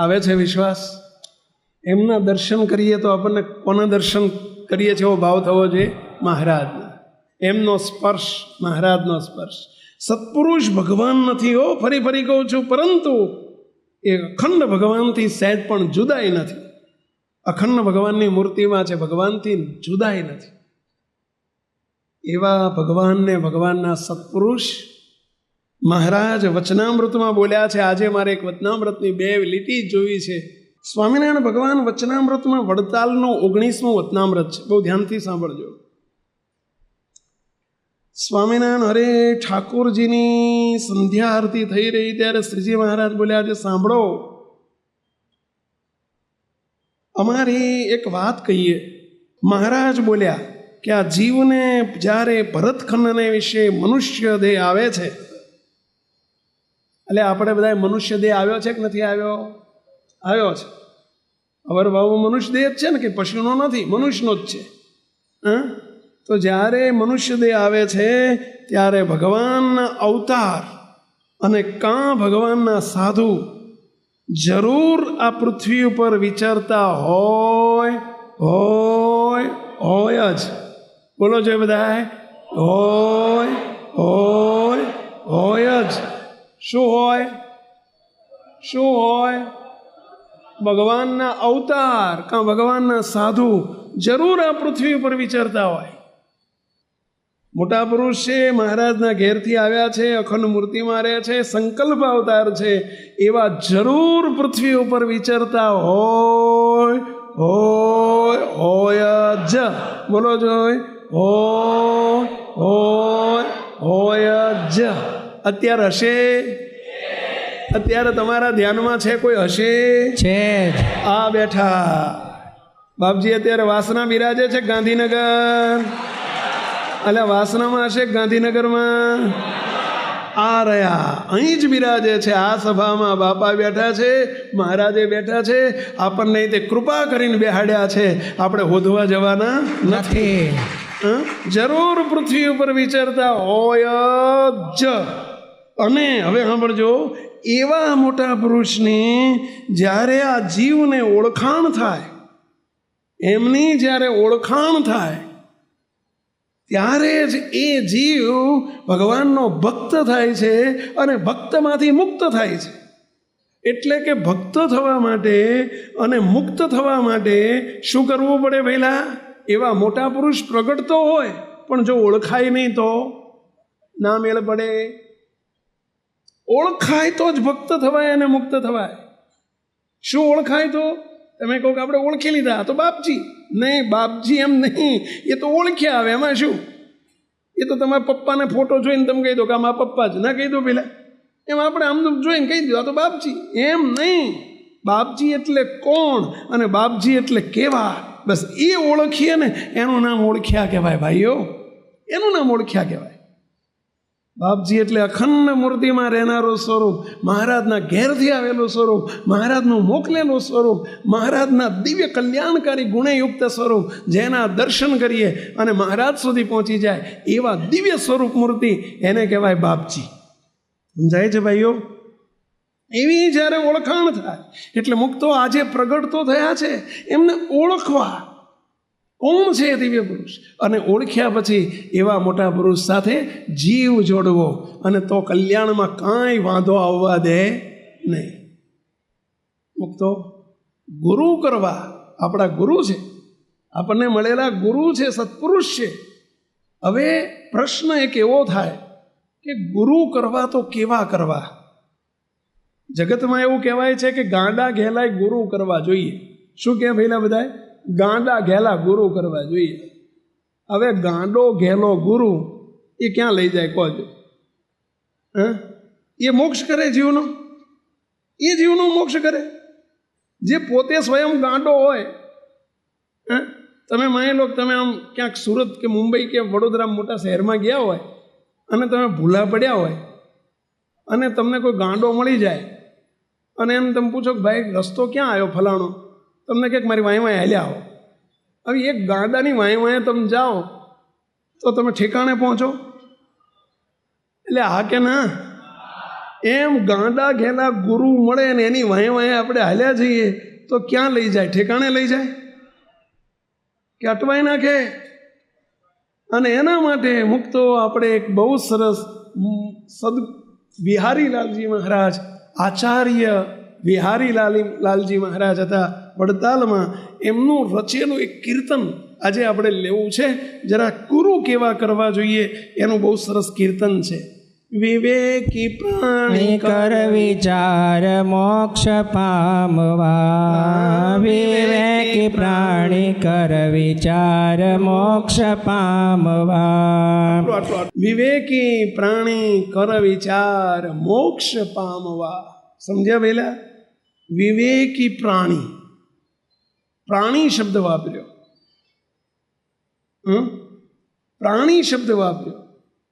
આવે છે વિશ્વાસ? એમના દર્શન કરીએ તો આપણને કોના દર્શન કરીએ છીએ એવો ભાવ થવો જોઈએ? મહારાજના. એમનો સ્પર્શ, મહારાજનો સ્પર્શ. સત્પુરુષ ભગવાન નથી હો, ફરી ફરી કહું છું, પરંતુ એ અખંડ ભગવાનથી સહેજ પણ જુદાઈ નથી. અખંડ ભગવાનની મૂર્તિમાં છે, ભગવાનથી જુદાઈ નથી. એવા ભગવાનને, ભગવાનના સત્પુરુષ મહારાજ વચનામૃતમાં બોલ્યા છે. આજે મારે એક વચનામૃતની 2 લીટી જોઈ છે. સ્વામિનારાયણ ભગવાન વચનામૃતમાં વડતાલનું 19મું વચનામૃત છે. બહુ ધ્યાનથી સાંભળજો. સ્વામિનારાયણ હરે ઠાકોરજીની સંધ્યા આરતી થઈ રહી ત્યારે શ્રીજી મહારાજ બોલ્યા છે, સાંભળો, અમારી એક વાત કહીએ. મહારાજ બોલ્યા કે આ જીવને જ્યારે ભરતખંડને વિશે મનુષ્ય દેહ આવે છે, એટલે આપણે બધા મનુષ્ય દેહ આવ્યો છે કે નથી આવ્યો? આવ્યો છે. અવર ભાવ મનુષ્ય દેહ જ છે ને, કે પશુનો નથી, મનુષ્યનો જ છે. હા, તો જ્યારે મનુષ્ય દેહ આવે છે ત્યારે ભગવાનના અવતાર અને કાં ભગવાનના સાધુ જરૂર આ પૃથ્વી ઉપર વિચરતા હોય જ. બોલો છો બધા? હોય જ. શું હોય? શું હોય? ભગવાનના અવતાર કાં ભગવાનના સાધુ જરૂર આ પૃથ્વી ઉપર વિચરતા હોય. મોટા પુરુષ છે, મહારાજના ઘેરથી આવ્યા છે, અખંડ મૂર્તિમાં રહે છે, સંકલ્પ અવતાર છે, એવા જરૂર પૃથ્વી ઉપર વિચરતા હોય જ. બોલો જોઈ, હોય જ. અત્યારે હશે? અત્યારે તમારા ધ્યાનમાં છે કોઈ? હશે છે. આ બેઠા બાપજી અત્યારે વાસના બિરાજે છે ગાંધીનગર. એટલે વાસનામાં હશે ગાંધીનગરમાં? આ રહ્યા, અહીં જ બિરાજે છે. આ સભામાં બાપા બેઠા છે, મહારાજે બેઠા છે. આપણને તે કૃપા કરીને બેહાડ્યા છે. આપણે હોધવા જવાના નથી. જરૂર પૃથ્વી ઉપર વિચરતા હોય જ. અને હવે સાંભળજો, એવા મોટા પુરુષની જ્યારે આ જીવને ઓળખાણ થાય, એમની જ્યારે ઓળખાણ થાય ત્યારે જ એ જીવ ભગવાનનો ભક્ત થાય છે અને ભક્તમાંથી મુક્ત થાય છે. એટલે કે ભક્ત થવા માટે અને મુક્ત થવા માટે શું કરવું પડે? પહેલાં એવા મોટા પુરુષ પ્રગટ તો હોય, પણ જો ઓળખાય નહીં તો ના મેળ પડે. ઓળખાય તો જ ભક્ત થવાય અને મુક્ત થવાય. શું ઓળખાય તો? તમે કહો કે આપણે ઓળખી લીધા તો બાપજી. નહીં, બાપજી એમ નહીં, એ તો ઓળખ્યા. આવે એમાં શું? એ તો તમારા પપ્પાને ફોટો જોઈને તમે કહી દો કે આમાં પપ્પા જ ના કહી દો પેલા. એમ આપણે આમ જોઈને કહી દો આ તો બાપજી. એમ નહીં. બાપજી એટલે કોણ અને બાપજી એટલે કેવા, બસ એ ઓળખીએ ને એનું નામ ઓળખ્યા કહેવાય ભાઈઓ. એનું નામ ઓળખ્યા કહેવાય. બાપજી એટલે અખંડ મૂર્તિમાં રહેનારું સ્વરૂપ, મહારાજના ઘેરથી આવેલું સ્વરૂપ, મહારાજનું મોકલેલું સ્વરૂપ, મહારાજના દિવ્ય કલ્યાણકારી ગુણયુક્ત સ્વરૂપ, જેના દર્શન કરીએ અને મહારાજ સુધી પહોંચી જાય એવા દિવ્ય સ્વરૂપ મૂર્તિ, એને કહેવાય બાપજી. સમજાય છે ભાઈઓ? એવી જ્યારે ઓળખાણ થાય એટલે મુક્તો આજે પ્રગટ તો થયા છે, એમને ઓળખવા કોણ છે દિવ્ય પુરુષ, અને ઓળખ્યા પછી એવા મોટા પુરુષ સાથે જીવ જોડવો, અને તો કલ્યાણમાં કાંઈ વાંધો આવવા દે નહીં. મુક્તો ગુરુ કરવા, આપણા ગુરુ છે, આપણને મળેલા ગુરુ છે, સત્પુરુષ છે. હવે પ્રશ્ન એક એવો થાય કે ગુરુ કરવા તો કેવા કરવા? જગતમાં એવું કહેવાય છે કે ગાંડા ઘેલાય ગુરુ કરવા જોઈએ. શું કહે ભાઈલા બધા? ગાંડા ઘેલા ગુરુ કરવા જોઈએ. હવે ગાંડો ઘેલો ગુરુ એ ક્યાં લઈ જાય કહો? એ મોક્ષ કરે જીવનો? એ જીવનો મોક્ષ કરે જે પોતે સ્વયં ગાંડો હોય. તમે માની લો કે તમે આમ ક્યાંક સુરત કે મુંબઈ કે વડોદરા મોટા શહેરમાં ગયા હોય અને તમે ભૂલા પડ્યા હોય અને તમને કોઈ ગાંડો મળી જાય અને એમ તમે પૂછો કે ભાઈ રસ્તો ક્યાં આવ્યો ફલાણો, તમને કંઈક મારી વાંય વાંય હાલ્યા આવો. હવે એક ગાંડાની વાંય વાંય તમે જાઓ તો તમે ઠેકાણે પહોંચો? એટલે હા કે ના? એમ ગાંડા ઘેલા ગુરુ મળે ને એની વાંહે વાંહે આપણે હાલ્યા જઈએ તો ક્યાં લઈ જાય? ઠેકાણે લઈ જાય કે અટવાઈ નાખે? અને એના માટે મુક્તો આપણે એક બહુ સરસ વિહારીલાલજી મહારાજ, આચાર્ય વિહારીલાલજી મહારાજ હતા વડતાલમાં, એમનું રચેલું એક કીર્તન આજે આપણે લેવું છે. જરા ગુરુ કેવા કરવા જોઈએ એનું બહુ સરસ કીર્તન છે. વિવેકી પ્રાણી કર વિચાર મોક્ષ પામવા, વિવેકી પ્રાણી કર વિચાર મોક્ષ પામવા. વિવેકી પ્રાણી કર વિચાર મોક્ષ પામવા. સમજ્યા પહેલા? વિવેકી પ્રાણી, પ્રાણી શબ્દ વાપર્યો, પ્રાણી શબ્દ વાપર્યો,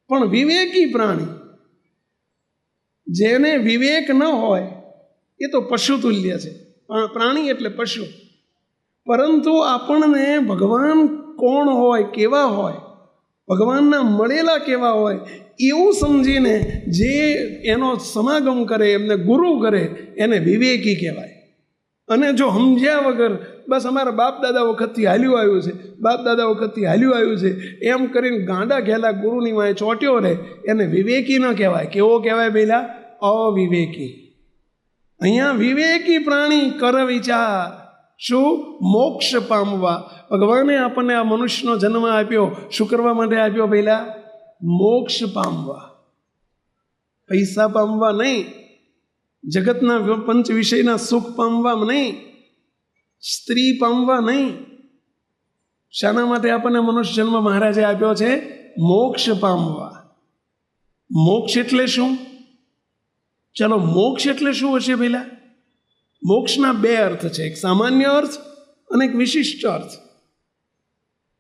પણ વિવેકી પ્રાણી. જેને વિવેક ન હોય એ તો પશુ તુલ્ય છે. પ્રાણી એટલે પશુ. પરંતુ આપણને ભગવાન કોણ હોય, કેવા હોય, ભગવાનના મળેલા કેવા હોય એવું સમજીને જે એનો સમાગમ કરે, એમને ગુરુ કરે, એને વિવેકી કહેવાય. અને જો સમજ્યા વગર બસ અમારા બાપ દાદા વખતથી હાલ્યું આવ્યું છે, બાપ દાદા વખતથી હાલ્યું આવ્યું છે એમ કરીને ગાંડા ઘેલા ગુરુની વાંહે ચોટ્યો રહે, એને વિવેકી ન કહેવાય. કેવો કહેવાય પહેલાં? અવિવેકી. અહીંયા વિવેકી પ્રાણી કર વિચાર. શું? મોક્ષ પામવા. ભગવાને આપણને આ મનુષ્યનો જન્મ આપ્યો શું કરવા માટે આપ્યો? પહેલાં મોક્ષ પામવા, પૈસા પામવા નહીં, જગતના પંચ વિષયના સુખ પામવા નહીં, સ્ત્રી પામવા નહીં. શાના માટે આપણને મનુષ્ય જન્મ મહારાજે આપ્યો છે? મોક્ષ પામવા. મોક્ષ એટલે શું? ચલો, મોક્ષ એટલે શું હશે પહેલા? મોક્ષના બે અર્થ છે, એક સામાન્ય અર્થ અને એક વિશિષ્ટ અર્થ.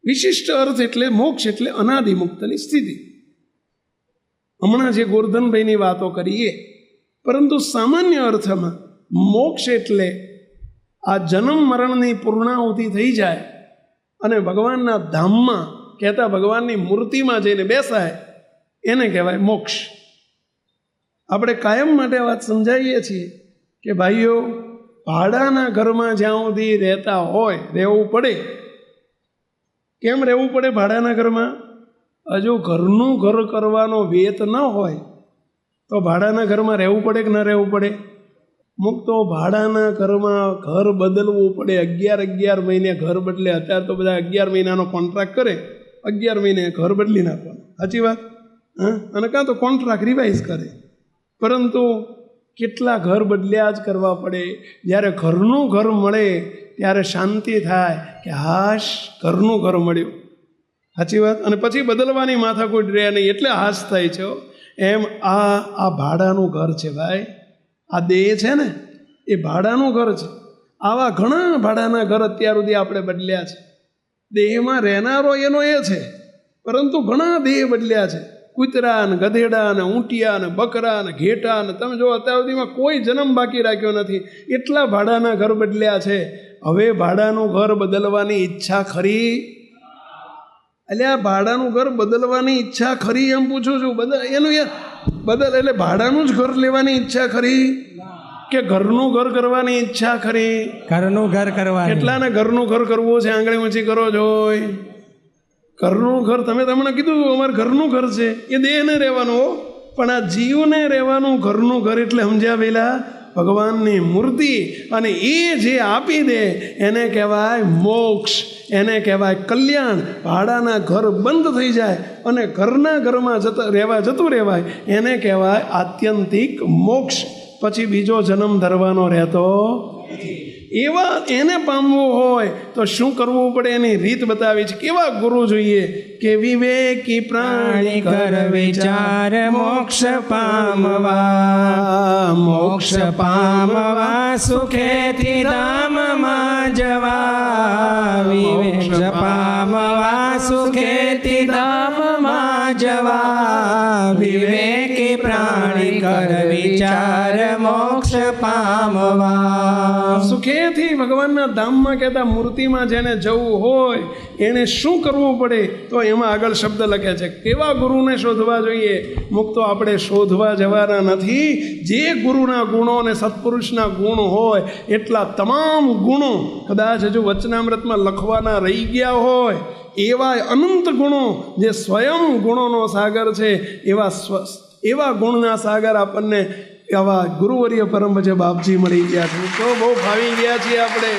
વિશિષ્ટ અર્થ એટલે મોક્ષ એટલે અનાદિમુક્તની સ્થિતિ. હમણાં જે ગોરધનભાઈની વાતો કરીએ. પરંતુ સામાન્ય અર્થમાં મોક્ષ એટલે આ જન્મ મરણની પૂર્ણાહુતિ થઈ જાય અને ભગવાનના ધામમાં, કહેતા ભગવાનની મૂર્તિમાં જઈને બેસાય, એને કહેવાય મોક્ષ. આપણે કાયમ માટે વાત સમજાવીએ છીએ કે ભાઈઓ, ભાડાના ઘરમાં જ્યાં સુધી રહેતા હોય, રહેવું પડે. કેમ રહેવું પડે ભાડાના ઘરમાં? હજુ ઘરનું ઘર કરવાનો વેત ન હોય તો ભાડાના ઘરમાં રહેવું પડે કે ન રહેવું પડે? મુક્તો ભાડાના ઘરમાં ઘર બદલવું પડે. 11 મહિને ઘર બદલે. અત્યારે તો બધા 11 મહિનાનો કોન્ટ્રાક્ટ કરે, 11 મહિને ઘર બદલી નાખવાનું. સાચી વાત? અને કાં તો કોન્ટ્રાક્ટ રિવાઇઝ કરે. પરંતુ કેટલા ઘર બદલ્યા જ કરવા પડે. જ્યારે ઘરનું ઘર મળે ત્યારે શાંતિ થાય કે હાશ, ઘરનું ઘર મળ્યું. સાચી વાત? અને પછી બદલવાની માથાકૂટ રહે નહીં, એટલે હાશ થાય છે. એમ આ ભાડાનું ઘર છે ભાઈ. આ દેહ છે ને એ ભાડાનું ઘર છે. આવા ઘણા ભાડાના ઘર અત્યાર સુધી આપણે બદલ્યા છે. દેહમાં રહેનારો એનો એ છે, પરંતુ ઘણા દેહ બદલ્યા છે. કૂતરા ને ગધેડા ને ઊંટિયા ને બકરા ને ઘેટા ને, તમે જો અત્યાર સુધીમાં કોઈ જન્મ બાકી રાખ્યો નથી. એટલા ભાડાના ઘર બદલ્યા છે. હવે ભાડાનું ઘર બદલવાની ઈચ્છા ખરી? એટલે આ ભાડાનું ઘર બદલવાની ઈચ્છા ખરી એમ પૂછું છું. એનું બદલ એટલે ભાડાનું જ ઘર લેવાની ઈચ્છા ખરી કે ઘરનું ઘર કરવાની ઈચ્છા ખરી? ઘરનું ઘર કરવા. કેટલાને ઘરનું ઘર કરવું છે? આંગળી ઊંચી કરો જોઈ. ઘરનું ઘર તમને કીધું અમારે ઘરનું ઘર છે, એ દેહને રહેવાનું. પણ આ જીવને રહેવાનું ઘરનું ઘર એટલે સમજ્યા પહેલા? ભગવાનની મૂર્તિ. અને એ જે આપી દે એને કહેવાય મોક્ષ, એને કહેવાય કલ્યાણ. ભાડાના ઘર બંધ થઈ જાય અને ઘરના ઘરમાં જતું રહેવાય, એને કહેવાય આત્યંતિક મોક્ષ. પછી બીજો જન્મ ધરવાનો રહેતો. એવા એને પામવું હોય તો શું કરવું પડે એની રીત બતાવી છે. કેવા ગુરુ જોઈએ? કે વિવેકી પ્રાણી કર વિચાર મોક્ષ પામવા, મોક્ષ પામવા સુખેથી ધામમાં જવા, વિવેક પામવા સુખેથી ધામમાં જવા, વિવેકી પ્રાણી કર વિચાર મોક્ષ પામવા. સુખેથી ભગવાનના ધામમાં કહેતા મૂર્તિમાં જેને જવું હોય એણે શું કરવું પડે તો એમાં આગળ શબ્દ લખે છે કેવા ગુરુને શોધવા જોઈએ. મુક્તો આપણે શોધવા જવાના નથી. જે ગુરુના ગુણો અને સત્પુરુષના ગુણ હોય એટલા તમામ ગુણો કદાચ હજુ વચનામૃતમાં લખવાના રહી ગયા હોય એવા અનંત ગુણો જે સ્વયં ગુણોનો સાગર છે એવા ગુણના સાગર આપણને આવા ગુરુવર્ય પરમ પૂજ્ય બાપજી મળી ગયા છે. તો બહુ ભાવી ગયા છીએ આપણે.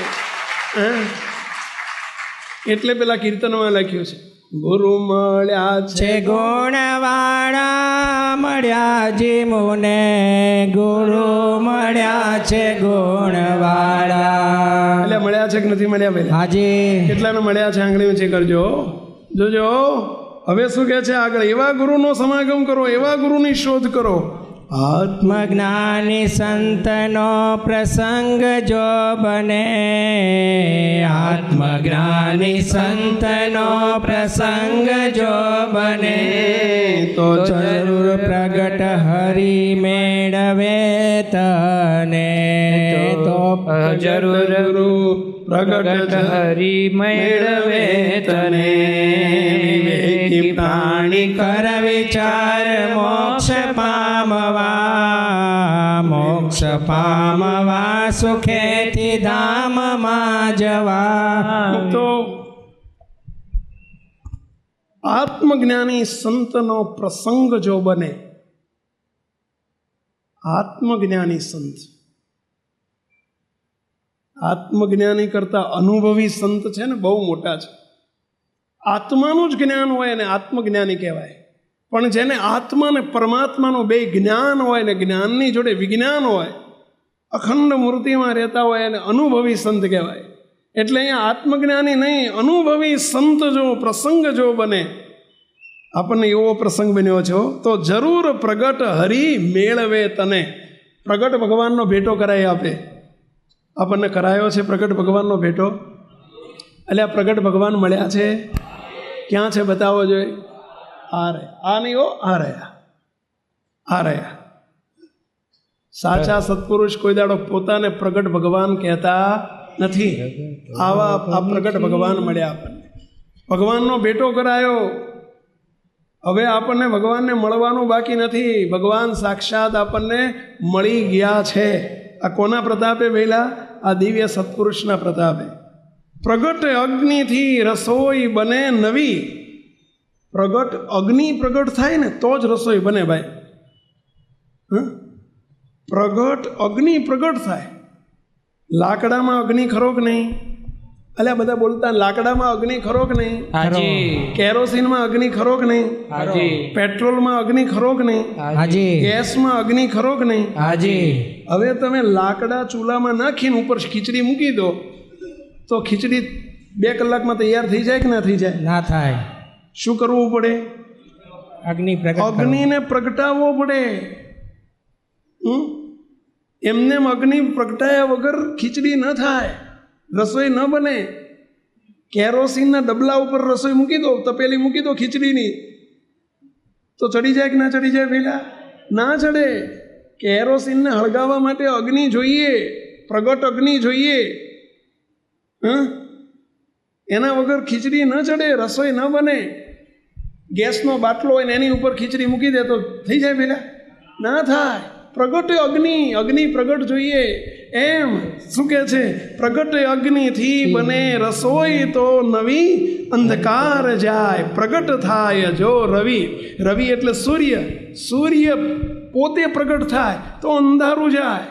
એટલે પેલા કીર્તનમાં લખ્યું છે ગુરુ મળ્યા છે ગુણવાળા મળ્યા જી મુને, ગુરુ મળ્યા છે ગુણવાળા. એટલે મળ્યા છે કે નથી મળ્યા ભાઈ? હાજી. કેટલાને મળ્યા છે આંગળી ઊંચી કરજો, જોજો. હવે શું કહે છે આગળ? એવા ગુરુનો સમાગમ કરો, એવા ગુરુની શોધ કરો. આત્મજ્ઞાની સંતનો પ્રસંગ જો બને, આત્મજ્ઞાની સંતનો પ્રસંગ જો બને, તો જરૂર પ્રગટ હરી મેળવે તને. તો જરૂર ગુરુ પ્રગટ હરી મેળવે તને. પ્રાણી કર વિચાર મોક્ષ પામવા, મોક્ષ પામવા સુખેથી ધામમાં જવા. તો આત્મજ્ઞાની સંતનો પ્રસંગ જો બને, આત્મજ્ઞાની સંત, આત્મજ્ઞાની કરતા અનુભવી સંત છે ને બહુ મોટા છે. આત્માનું જ જ્ઞાન હોય ને આત્મજ્ઞાની કહેવાય. પણ જેને આત્મા ને પરમાત્માનું બે જ્ઞાન હોય ને જ્ઞાનની જોડે વિજ્ઞાન હોય, અખંડ મૂર્તિમાં રહેતા હોય એને અનુભવી સંત કહેવાય. એટલે અહીંયા આત્મજ્ઞાની નહીં, અનુભવી સંત જો પ્રસંગ જો બને, આપણને એવો પ્રસંગ બન્યો છે તો જરૂર પ્રગટ હરી મેળવે તને. પ્રગટ ભગવાનનો ભેટો કરાય આપે, આપણને કરાયો છે પ્રગટ ભગવાનનો ભેટો. એટલે આ પ્રગટ ભગવાન મળ્યા છે ક્યાં છે બતાવો જોઈએ? આ રહ્યા, આ નહીં હો, આ રહ્યા, આ રહ્યા. સાચા સત્પુરુષ કોઈ દાડો પોતાને પ્રગટ ભગવાન કહેતા નથી. આવા આ પ્રગટ ભગવાન મળ્યા આપણને, ભગવાનનો ભેટો કરાયો. હવે આપણને ભગવાનને મળવાનું બાકી નથી, ભગવાન સાક્ષાત આપણને મળી ગયા છે. આ કોના પ્રતાપે વહેલા? આ દિવ્ય સત્પુરુષના પ્રતાપે. પ્રગટ અગ્નિથી રસોઈ બને નવી. પ્રગટ અગ્નિ પ્રગટ થાય ને તો જ રસોઈ બને ભાઈ. પ્રગટ અગ્નિ પ્રગટ થાય. લાકડામાં અગ્નિ ખરો કે નહીં? અલ્યા બધા બોલતા લાકડામાં અગ્નિ ખરો કે નહીં? કેરોસીનમાં અગ્નિ ખરો કે નહીં? પેટ્રોલમાં અગ્નિ ખરો કે નહીં? ગેસમાં અગ્નિ ખરો કે નહીં? હવે તમે લાકડા ચૂલામાં નાખીને ઉપર ખીચડી મૂકી દો તો ખીચડી 2 કલાકમાં તૈયાર થઈ જાય કે ના થઈ જાય? ના થાય. શું કરવું પડે? અગ્નિને પ્રગટાવવો પડે. એમને અગ્નિ પ્રગટાયા વગર ખીચડી ન થાય, રસોઈ ન બને. કેરોસીનના ડબલા ઉપર રસોઈ મૂકી દો, તપેલી મૂકી દો ખીચડીની, તો ચડી જાય કે ના ચડી જાય? પહેલાં ના ચડે. કેરોસીનને હળગાવવા માટે અગ્નિ જોઈએ, પ્રગટ અગ્નિ જોઈએ. એના વગર ખીચડી ન ચડે, રસોઈ ન બને. ગેસનો બાટલો હોય ને એની ઉપર ખીચડી મૂકી દે તો થઈ જાય પહેલાં? ના થાય. પ્રગટ અગ્નિ, અગ્નિ પ્રગટ જોઈએ. એમ શું કહે છે? પ્રગટ અગ્નિથી બને રસોઈ તો નવી, અંધકાર જાય પ્રગટ થાય જો રવિ. રવિ એટલે સૂર્ય. સૂર્ય પોતે પ્રગટ થાય તો અંધારું જાય.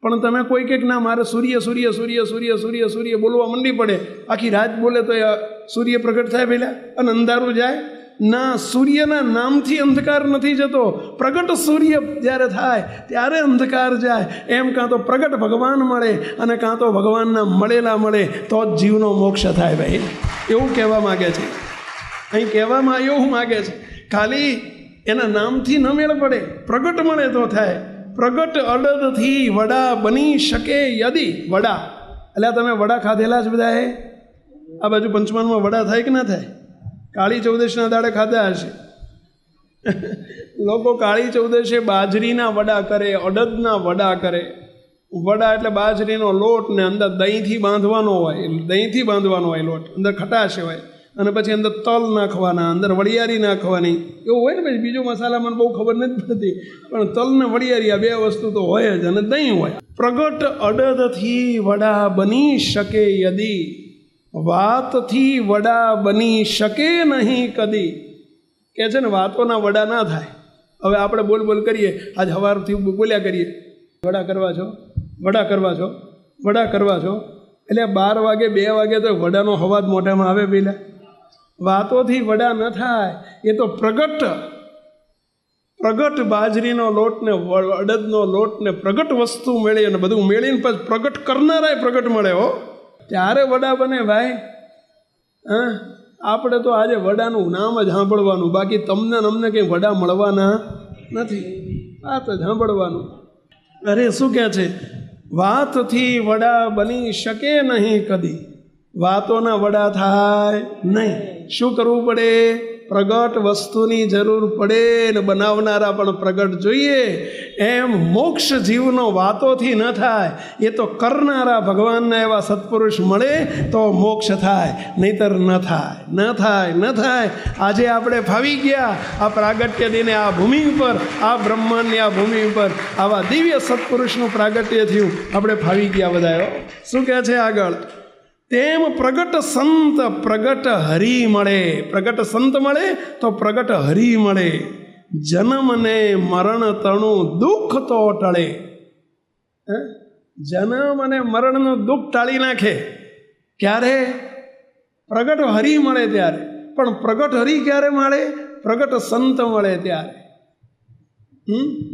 પણ તમે કોઈ કંઈક ના મારે સૂર્ય સૂર્ય સૂર્ય સૂર્ય સૂર્ય સૂર્ય બોલવા મંડી પડે, આખી રાત બોલે તો સૂર્ય પ્રગટ થાય પહેલાં અને અંધારું જાય? ના, સૂર્યના નામથી અંધકાર નથી જતો. પ્રગટ સૂર્ય જ્યારે થાય ત્યારે અંધકાર જાય. એમ કાં તો પ્રગટ ભગવાન મળે અને કાં તો ભગવાનના મળેલા મળે તો જ જીવનો મોક્ષ થાય ભાઈ. એવું કહેવા માગે છે અહીં. કહેવામાં એવું માગે છે ખાલી એના નામથી ન મેળ પડે, પ્રગટ મળે તો થાય. પ્રગટ અડદથી વડા બની શકે યદી. વડા એટલે તમે વડા ખાધેલા જ બધાએ? આ બાજુ પંચમહાલમાં વડા થાય કે ના થાય? કાળી ચૌદશના દાડે ખાધા હશે લોકો. કાળી ચૌદશે બાજરીના વડા કરે, અડદના વડા કરે. વડા એટલે બાજરીનો લોટ ને અંદર દહીંથી બાંધવાનો હોય, દહીંથી બાંધવાનો હોય લોટ, અંદર ખટાશ હોય, અને પછી અંદર તલ નાખવાના, અંદર વડિયારી નાખવાની, એવું હોય ને ભાઈ. બીજો મસાલા મને બહુ ખબર નથી પડતી, પણ તલ ને વડિયારી આ બે વસ્તુ તો હોય જ, અને દહીં હોય. પ્રગટ અડદથી વડા બની શકે યદી, વાતથી વડા બની શકે નહીં કદી. કે છે ને વાતોના વડા ના થાય. હવે આપણે બોલ કરીએ, આજ સવારથી બોલ્યા કરીએ, વડા કરવા છો, વડા કરવા છો, વડા કરવા છો, એટલે 12 વાગે 2 વાગે તો વડાનો અવાજ મોઢામાં આવે પેલા. વાતોથી વડા ન થાય, એ તો પ્રગટ બાજરીનો લોટ ને અડદનો લોટ ને પ્રગટ વસ્તુ મેળવી, અને બધું મેળવીને પછી પ્રગટ કરનારાય પ્રગટ મળે હો, ત્યારે વડા બને ભાઈ. હા, આપણે તો આજે વડાનું નામ જ સાંભળવાનું, બાકી તમને અમને કંઈ વડા મળવાના નથી. આ તો સાંભળવાનું. અરે શું કહે છે, વાતથી વડા બની શકે નહીં કદી, વાતોના વડા થાય નહીં. શું કરવું પડે? પ્રગટ વસ્તુની જરૂર પડે ને બનાવનારા પણ પ્રગટ જોઈએ. એમ મોક્ષ જીવનો વાતોથી ન થાય, એ તો કરનારા ભગવાનના એવા સત્પુરુષ મળે તો મોક્ષ થાય, નહીતર ન થાય. આજે આપણે ફાવી ગયા આ પ્રાગટ્ય દિને, આ ભૂમિ ઉપર, આ બ્રહ્માંડની આ ભૂમિ ઉપર આવા દિવ્ય સત્પુરુષનું પ્રાગટ્ય થયું, આપણે ફાવી ગયા બધા. શું કહે છે આગળ? તેમ પ્રગટ સંત પ્રગટ હરિ મળે. પ્રગટ સંત મળે તો પ્રગટ હરિ મળે. જન્મ ને મરણ તણું દુઃખ તો ટળે. જન્મ અને મરણનું દુઃખ ટાળી નાખે. ક્યારે? પ્રગટ હરિ મળે ત્યારે. પણ પ્રગટ હરિ ક્યારે મળે? પ્રગટ સંત મળે ત્યારે.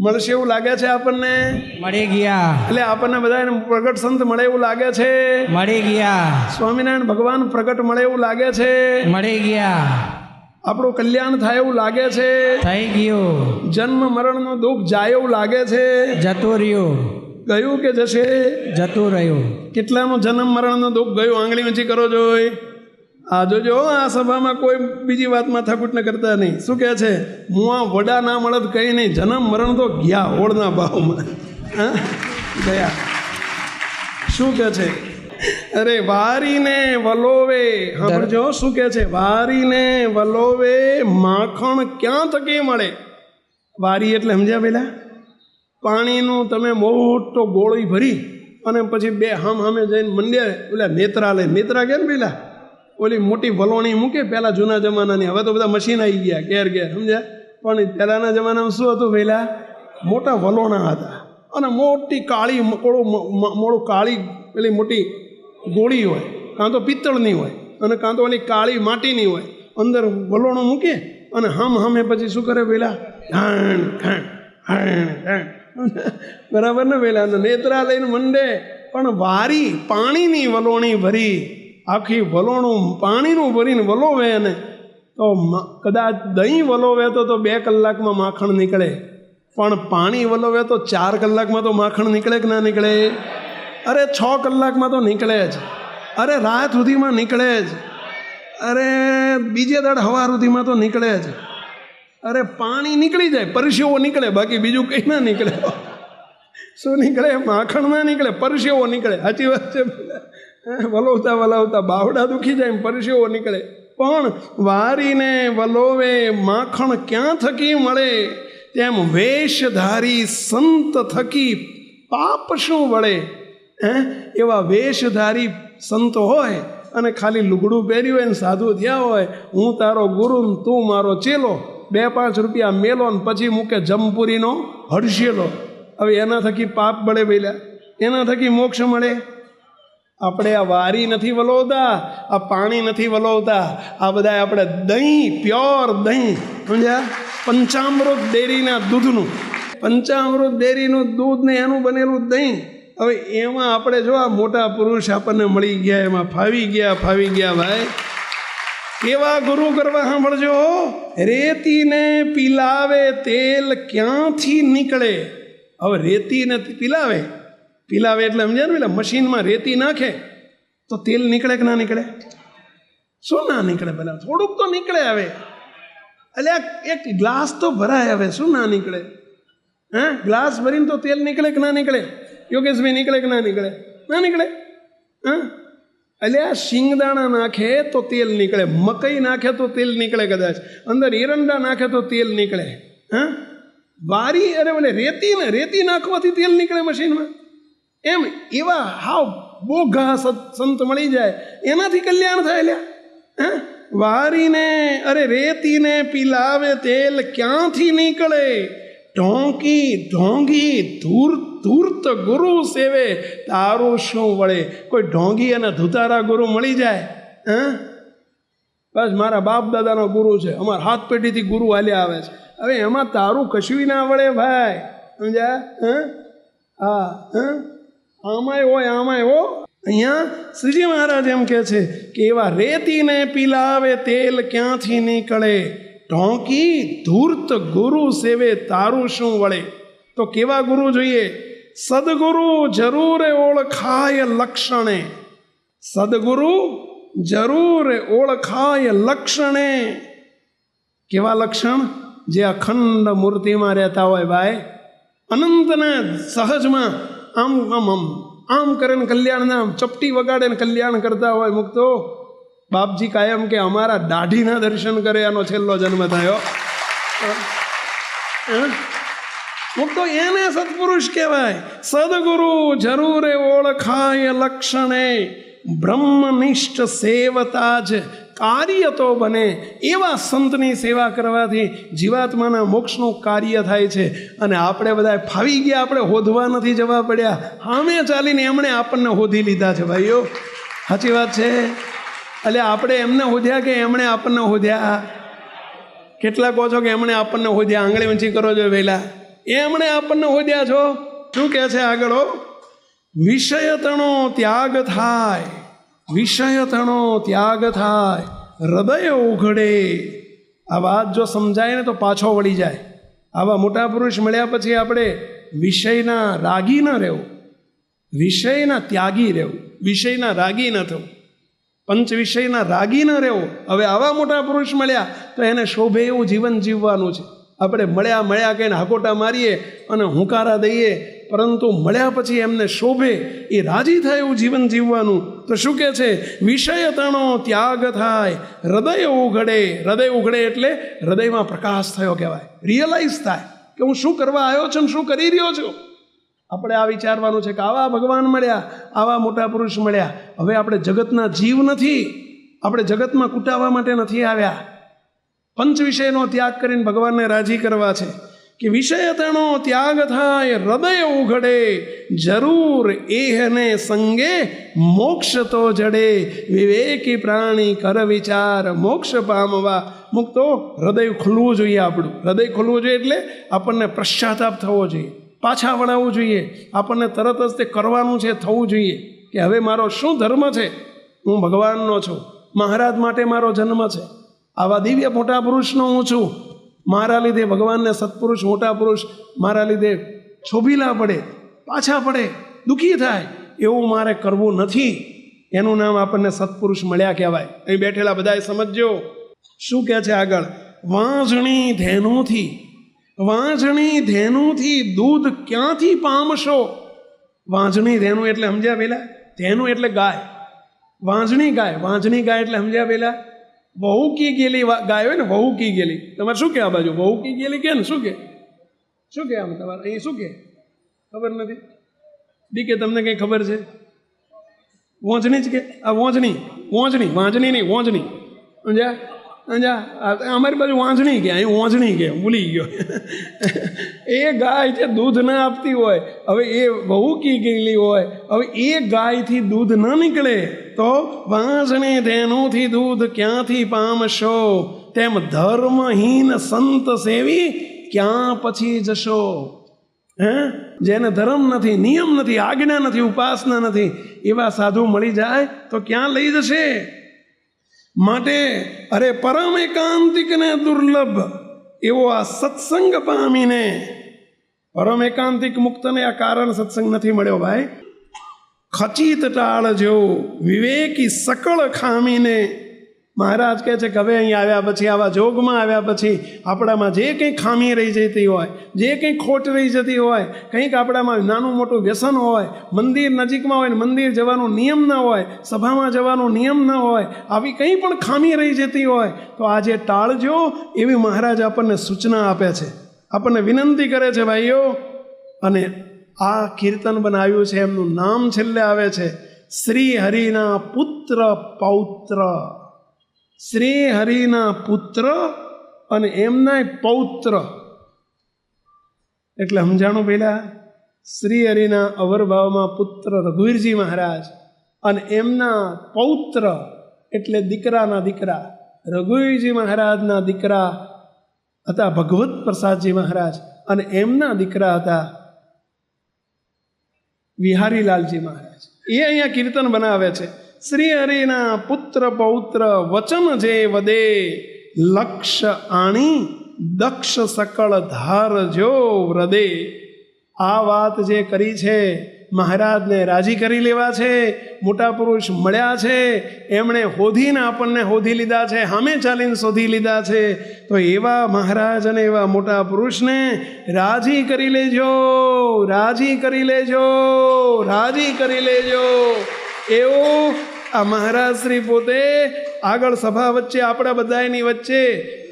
મળશે એવું લાગે છે આપણને? મળી ગયા. એટલે આપણને બધાને પ્રગટ સંત મળે એવું લાગે છે? મળી ગયા. સ્વામિનારાયણ ભગવાન પ્રગટ મળે એવું લાગે છે? મળી ગયા. આપણું કલ્યાણ થાય એવું લાગે છે? થઈ ગયું. જન્મ મરણનું દુઃખ જાય એવું લાગે છે? જતું રહ્યું. ગયું કે જશે? જતું રહ્યું. કેટલાનું જન્મ મરણનું દુઃખ ગયું? આંગળી ઊંચી કરો જોઈ. આ જોજો, આ સભામાં કોઈ બીજી વાત માથાકૂટ ન કરતા નહીં. શું કહે છે? હું આ વડા ના મળત કંઈ નહીં, જન્મ મરણ તો ગયા હોળના ભાવમાં. હા, ગયા. શું કહે છે? અરે વારીને વલોવે, સાંભળજો શું કહે છે? વારીને વલોવે માખણ ક્યાં થકી મળે? વારી એટલે સમજ્યા પેલા? પાણીનું તમે મોટો ગોળી ભરી અને પછી બે હામે જઈને મંડ્યા, પેલા નેત્રા કે ને પેલા ઓલી મોટી વલોણી મૂકે પેલા જૂના જમાનાની. હવે તો બધા મશીન આવી ગયા ઘેર સમજ્યા? પણ પહેલાંના જમાનામાં શું હતું? પહેલાં મોટા વલોણા હતા, અને મોટી કાળી મોડું કાળી પેલી મોટી ગોળી હોય, કાં તો પિત્તળની હોય, અને કાં તો ઓલી કાળી માટીની હોય. અંદર વલોણું મૂકે અને હામે પછી શું કરે? પહેલાં બરાબર ને? પહેલાં નેત્રા લઈને મંડે. પણ વારી પાણીની વલોણી ભરી, આખી વલોણું પાણીનું ભરીને વલોવે ને તો કદાચ દહીં વલોવે તો 2 કલાકમાં માખણ નીકળે, પણ પાણી વલોવે તો 4 કલાકમાં તો માખણ નીકળે કે ના નીકળે? અરે 6 કલાકમાં તો નીકળે જ. અરે રાત સુધીમાં નીકળે જ. અરે બીજે દાડ સવાર સુધીમાં તો નીકળે જ. અરે પાણી નીકળી જાય, પરસેવો નીકળે, બાકી બીજું કંઈ ના નીકળે. શું નીકળે? માખણ ના નીકળે, પરસેવો નીકળે. સાચી વાત છે? વલોવતા બાવડા દુખી જાય, પરસેવો નીકળે. પણ વારીને વલોવે માખણ ક્યાં થકી મળે? તેમ વેશધારી સંત થકી પાપ શું વળે? એવા વેશધારી સંત હોય અને ખાલી લુગડું પહેર્યું હોય ને સાધુ થયા હોય, હું તારો ગુરુ તું મારો ચેલો, 2-5 રૂપિયા મેલો ને પછી મૂકે જમપુરીનો હડશેલો. હવે એના થકી પાપ બળે બેલા, એના થકી મોક્ષ મળે? આપણે આ વારી નથી વલોવતા, આ પાણી નથી વલોવતા, આ બધા આપણે દહીં, પ્યોર દહીં, સમજ્યા? પંચામૃત ડેરીના દૂધનું, પંચામૃત ડેરીનું દૂધ ને એનું બનેલું દહીં. હવે એમાં આપણે જો આ મોટા પુરુષ આપણને મળી ગયા, એમાં ફાવી ગયા ભાઈ. કેવા ગુરુ કરવા? સાંભળજો. રેતીને પીલાવે તેલ ક્યાંથી નીકળે? હવે રેતીને પીલાવે એટલે સમજ્યા ને? પેલા મશીનમાં રેતી નાખે તો તેલ નીકળે કે ના નીકળે? શું ના નીકળે? પેલા થોડુંક તો નીકળે. હવે એટલે એક ગ્લાસ તો ભરાય, હવે શું ના નીકળે? ગ્લાસ ભરીને તો તેલ નીકળે કે ના નીકળે? યોગેશભાઈ નીકળે કે ના નીકળે? ના નીકળે. હા, એટલે આ શિંગદાણા નાખે તો તેલ નીકળે, મકઈ નાખે તો તેલ નીકળે, કદાચ અંદર એરંડા નાખે તો તેલ નીકળે. હા, વારી અરે મને રેતી નાખવાથી તેલ નીકળે મશીનમાં. એમ એવા હાવ બોઘા સંત મળી જાય એનાથી કલ્યાણ થાય. લ્યા હા, વારીને અરે રેતીને પીલાવે તેલ ક્યાંથી નીકળે? ઢોંગી ધૂર્ત ગુરુ સેવે તારું શું વળે? કોઈ ઢોંગી અને ધુતારા ગુરુ મળી જાય? હા, બસ મારા બાપ દાદાનો ગુરુ છે, અમારા હાથ પેઢીથી ગુરુ હાલ્યા આવે છે. હવે એમાં તારું કશું ના વળે ભાઈ, સમજ્યા? હા હા, આમાંય હોય આમાંય હો. અહીંયા શ્રીજી મહારાજ એમ કહે છે કે એવા રેતીને પીલાવે તેલ ક્યાંથી નીકળે? ઢોંકી ધૂર્ત ગુરુ સેવે તારું શું વળે? તો કેવા ગુરુ જોઈએ? સદગુરુ જરૂર ઓળખાય લક્ષણે. સદગુરુ જરૂર ઓળખાય લક્ષણે. કેવા લક્ષણ? જે અખંડ મૂર્તિમાં રહેતા હોય ભાઈ, અનંતના સહજમાં આમ આમ આમ આમ કરે ને કલ્યાણ, આમ ચપટી વગાડે ને કલ્યાણ કરતા હોય. મુક્તો બાપજી કાયમ કે અમારા દાઢીના દર્શન કરે, આનો છેલ્લો જન્મ થયો. મુક્તો એને સત્પુરુષ કહેવાય. સદગુરુ જરૂરે ઓળખાય લક્ષણે. બ્રહ્મનિષ્ઠ સેવતા જ કાર્ય તો બને. એવા સંતની સેવા કરવાથી જીવાત્માના મોક્ષનું કાર્ય થાય છે. અને આપણે બધા ફાવી ગયા, આપણે હોધવા નથી જવા પડ્યા, સામે ચાલીને એમણે આપણને હોધી લીધા છે ભાઈઓ. સાચી વાત છે. એટલે આપણે એમને હોધ્યા કે એમણે આપણને હોધ્યા? કેટલા કહો છો કે એમણે આપણને હોધ્યા? આંગળી ઊંચી કરો છો પહેલા. એમણે આપણને હોધ્યા છો. શું કહે છે આગળ? વિષયતણો ત્યાગ થાય, વિષયતણો ત્યાગ થાય, હૃદય ઉઘડે. આ વાત જો સમજાય ને તો પાછો વળી જાય. આવા મોટા પુરુષ મળ્યા પછી આપણે વિષયના રાગી ન રહેવું, વિષયના ત્યાગી રહેવું, વિષયના રાગી ન થવું, પંચ વિષયના રાગી ન રહેવું. હવે આવા મોટા પુરુષ મળ્યા તો એને શોભે એવું જીવન જીવવાનું છે. આપણે મળ્યા કહીને હાકોટા મારીએ અને હુંકારા દઈએ, પરંતુ મળ્યા પછી એમને શોભે, એ રાજી થાય એવું જીવન જીવવાનું. તો શું કહે છે? વિષય તણો ત્યાગ થાય, હૃદય ઉઘડે. હૃદય ઉઘડે એટલે હૃદયમાં પ્રકાશ થયો કહેવાય. રિયલાઇઝ થાય કે હું શું કરવા આવ્યો છું ને શું કરી રહ્યો છું. આપણે આ વિચારવાનું છે કે આવા ભગવાન મળ્યા, આવા મોટા પુરુષ મળ્યા. હવે આપણે જગતના જીવ નથી, આપણે જગતમાં કૂટાવા માટે નથી આવ્યા. પંચ વિષયનો ત્યાગ કરીને ભગવાનને રાજી કરવા છે. કે વિષય તેનો ત્યાગ થાય, હૃદય ઉઘડે. જરૂર એહને સંગે મોક્ષ તો જડે. વિવેકી પ્રાણી કર વિચાર મોક્ષ પામવા. મુક્તો હૃદય ખુલવું જોઈએ. આપણું હૃદય ખુલવું જોઈએ એટલે આપણને પશ્ચાતાપ થવો જોઈએ, પાછા વળાવવું જોઈએ. આપણને તરત જ તે કરવાનું છે, થવું જોઈએ કે હવે મારો શું ધર્મ છે, હું ભગવાનનો છું, મહારાજ માટે મારો જન્મ છે. આવા દિવ્ય મોટા પુરુષનો હું છું. મારા લીધે ભગવાનને સત્પુરુષ મોટા પુરુષ મારા લીધે છોભીલા પડે, પાછા પડે, દુઃખી થાય, એવું મારે કરવું નથી. એનું નામ આપણને સત્પુરુષ મળ્યા કહેવાય. અહીં બેઠેલા બધાએ સમજજો શું કહે છે આગળ? વાંઝણી ધેનુથી, વાંઝણી ધેનુથી દૂધ ક્યાંથી પામશો? વાંઝણી ધેનું એટલે સમજ્યા પેલા? ધેનું એટલે ગાય, વાંઝણી ગાય, વાંઝણી ગાય એટલે સમજ્યા પેલા? વહુકી ગયેલી ગાય હોય ને, વહુકી ગયેલી. તમારે શું કે આ બાજુ વહુકી ગયેલી કે ને શું કે? શું કે આમ તમારે અહીં શું કે? ખબર નથી દી કે તમને કંઈ ખબર છે? વોંઝણી જ કે આ વોંઝણી, વોંઝણી, વાંઝણી નહીં, વોંઝણી. સમજ્યા? સમજ્યા? અમારી બાજુ વાંઝણી કે, અહીં વોંઝણી કે, ભૂલી ગયો. એ ગાય જે દૂધ ના આપતી હોય, હવે એ વહુકી ગયેલી હોય, હવે એ ગાયથી દૂધ ન નીકળે તો વાંઝણી ધેનુથી દૂધ ક્યાંથી પામશો? તેમ ધર્મહીન સંત સેવી ક્યાં પછી જશો? હે, જેને ધર્મ નથી, નિયમ નથી, આજ્ઞા નથી, ઉપાસના નથી, એવા સાધુ મળી જાય તો ક્યાં લઈ જશે? માટે અરે પરમ એકાંતિકને દુર્લભ એવો આ સત્સંગ પામીને, પરમ એકાંતિક મુક્તને આ કારણ સત્સંગ નથી મળ્યો ભાઈ. ખચિત ટાળજો વિવેકી સકળ ખામીને. મહારાજ કહે છે કે હવે અહીં આવ્યા પછી, આવા જોગમાં આવ્યા પછી આપણામાં જે કંઈ ખામી રહી જતી હોય, જે કંઈ ખોટ રહી જતી હોય, કંઈક આપણામાં નાનું મોટું વ્યસન હોય, મંદિર નજીકમાં હોય ને મંદિર જવાનો નિયમ ન હોય, સભામાં જવાનો નિયમ ન હોય, આવી કંઈ પણ ખામી રહી જતી હોય તો આજે ટાળજો, એવી મહારાજ આપણને સૂચના આપે છે, આપણને વિનંતી કરે છે ભાઈઓ. અને આ કીર્તન બનાવ્યું છે, એમનું નામ છેલ્લે આવે છે શ્રી હરિના પુત્ર પૌત્ર. શ્રી હરિના પુત્ર અને એમના પૌત્ર એટલે સમજાણું પહેલા, શ્રી હરિના અવરભાવમાં પુત્ર રઘુવીરજી મહારાજ અને એમના પૌત્ર એટલે દીકરાના દીકરા રઘુવીરજી મહારાજના દીકરા હતા ભગવત પ્રસાદજી મહારાજ, અને એમના દીકરા હતા વિહારીલાલજી મહારાજ. એ અહીંયા કીર્તન બનાવે છે. શ્રી હરિના પુત્ર પૌત્ર વચન જે વદે, લક્ષ આણી દક્ષ સકળ ધાર જો હૃદે. આ વાત જે કરી છે મહારાજને રાજી કરી લેવા છે, મોટા પુરુષ મળ્યા છે, એમણે હોધીને આપણને હોધી લીધા છે, સામે ચાલીને શોધી લીધા છે. તો એવા મહારાજ અને એવા મોટા પુરુષને રાજી કરી લેજો, રાજી કરી લેજો, રાજી કરી લેજો. એવું આ મહારાજ શ્રી પોતે આગળ સભા વચ્ચે આપણા બધાની વચ્ચે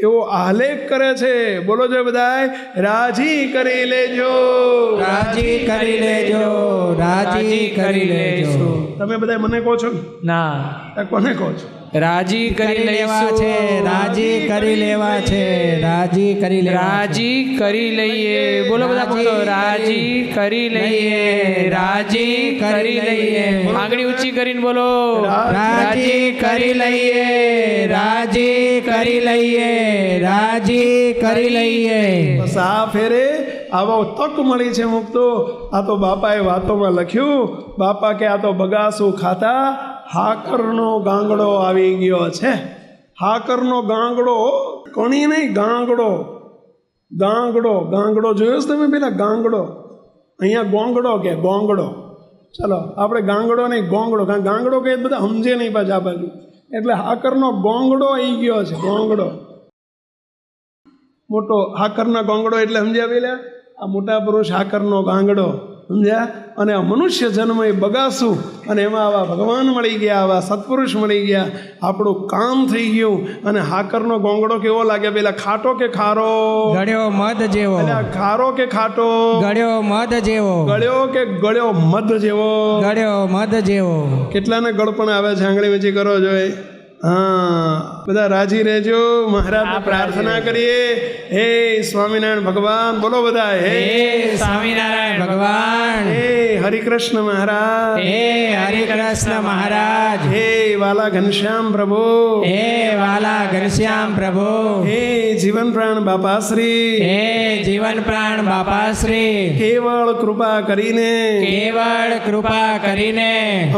એવો આલેખ કરે છે. બોલો જો બધાય, રાજી કરી લેજો, રાજી કરી લેજો, રાજી કરી લેજો. તમે બધા મને કહો છો ના, કોને કહો છો? રાજી કરી લેવા છે, રાજી કરી લેવા છે, રાજી કરી લેવા, રાજી કરી લઈએ. બોલો બધા બોલો, રાજી કરી લઈએ, રાજી કરી લઈએ. આંગળી ઊંચી કરીને બોલો, રાજી કરી લઈએ, રાજી કરી લઈએ, રાજી કરી લઈએ. બસ આ ફેરે આવો તક મળી છે મુક્તો. આ તો બાપાએ વાતોમાં લખ્યું, બાપા કે આ તો બગાસું ખાતા હાકરનો ગાંગડો આવી ગયો છે. હાકરનો ગાંગડો, કણી નહીં, ગાંગડો. ગાંગડો, ગાંગડો જોયો છે તમે પેલા? ગાંગડો અહીંયા ગોંગડો કે ગોંગડો. ચલો આપણે ગાંગડો નહીં, ગોંગડો. ગાંગડો કે બધા સમજે નહીં પાછા બાજુ. એટલે હાકરનો ગોંગડો આવી ગયો છે, ગોંગડો. મોટો હાકરના ગોંગડો એટલે સમજ્યા પેલા? આ મોટા પુરુષ હાકરનો ગાંગડો, સમજ્યા? અને આ મનુષ્ય જન્મ એ બગાસું, અને એમાં આવા ભગવાન મળી ગયા, આવા સત્પુરુષ મળી ગયા, આપણું કામ થઈ ગયું. અને હાકરનો ગોંગડો કેવો લાગે પેલા? ખાટો કે ખારો? ગળ્યો મધ જેવો. ખારો કે ખાટો? ગળ્યો મધ જેવો. ગળ્યો કે ગળ્યો મધ જેવો? ગળ્યો મધ જેવો. કેટલાને ગળપણ આવે છે? આંગળી ઊંચી કરો જોઈએ. હા, બધા રાજી રહેજો. મહારાજને પ્રાર્થના કરીએ. હે સ્વામિનારાયણ ભગવાન, બોલો બધા. હે સ્વામિનારાયણ ભગવાન, હે હરિકૃષ્ણ મહારાજ, હે હરિકૃષ્ણ મહારાજ, હે વાલા ઘનશ્યામ પ્રભુ, હે વાલા ઘનશ્યામ પ્રભુ, હે જીવન પ્રાણ બાપાશ્રી, હે જીવન પ્રાણ બાપાશ્રી, કેવળ કૃપા કરીને, કેવળ કૃપા કરીને,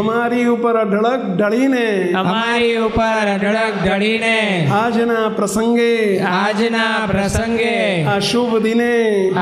અમારી ઉપર અઢળક ઢળીને, અમારી ઉપર અઢળક ઢળીને, આજના પ્રસંગે, આજના પ્રસંગે, આ શુભ દિને,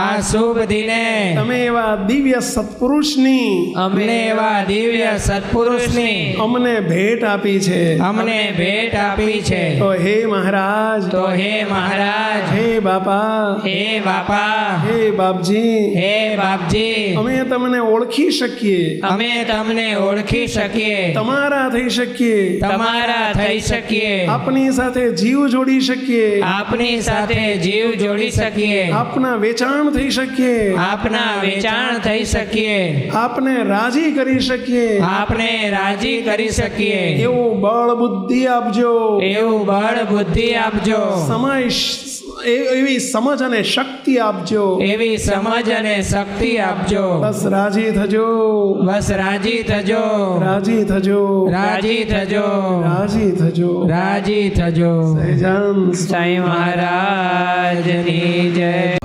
આ શુભ દિને તમે એવા દિવ્ય સત્પુરુષની, અમને એવા દિવ્ય સત્પુરુષની અમને ભેટ આપી છે, અમને ભેટ આપી છે. તો હે મહારાજ, તો હે મહારાજ, હે બાપા, હે બાપા, હે બાપજી, હે બાપજી, અમે તમને ઓળખી શકીએ, અમે તમને ઓળખી શકીએ, તમારા થઈ શકીએ, તમારા થઈ શકીએ, આપની સાથે જીવ જોડી શકીએ, આપની સાથે જીવ જોડી શકીએ, આપના વેચાણ થઈ શકીએ, આપના વેચાણ થઈ શકીએ, આપને રાજી કરી શકીએ, આપને રાજી કરી શકીએ. એવું બળ બુદ્ધિ આપજો, એવું બળ બુદ્ધિ આપજો, એવી સમજ અને શક્તિ આપજો, એવી સમજ અને શક્તિ આપજો. બસ રાજી થજો, બસ રાજી થજો, રાજી થજો, રાજી થજો, રાજી થજો, રાજી થજો. સહેજાન સાંઈ મહારાજની જય.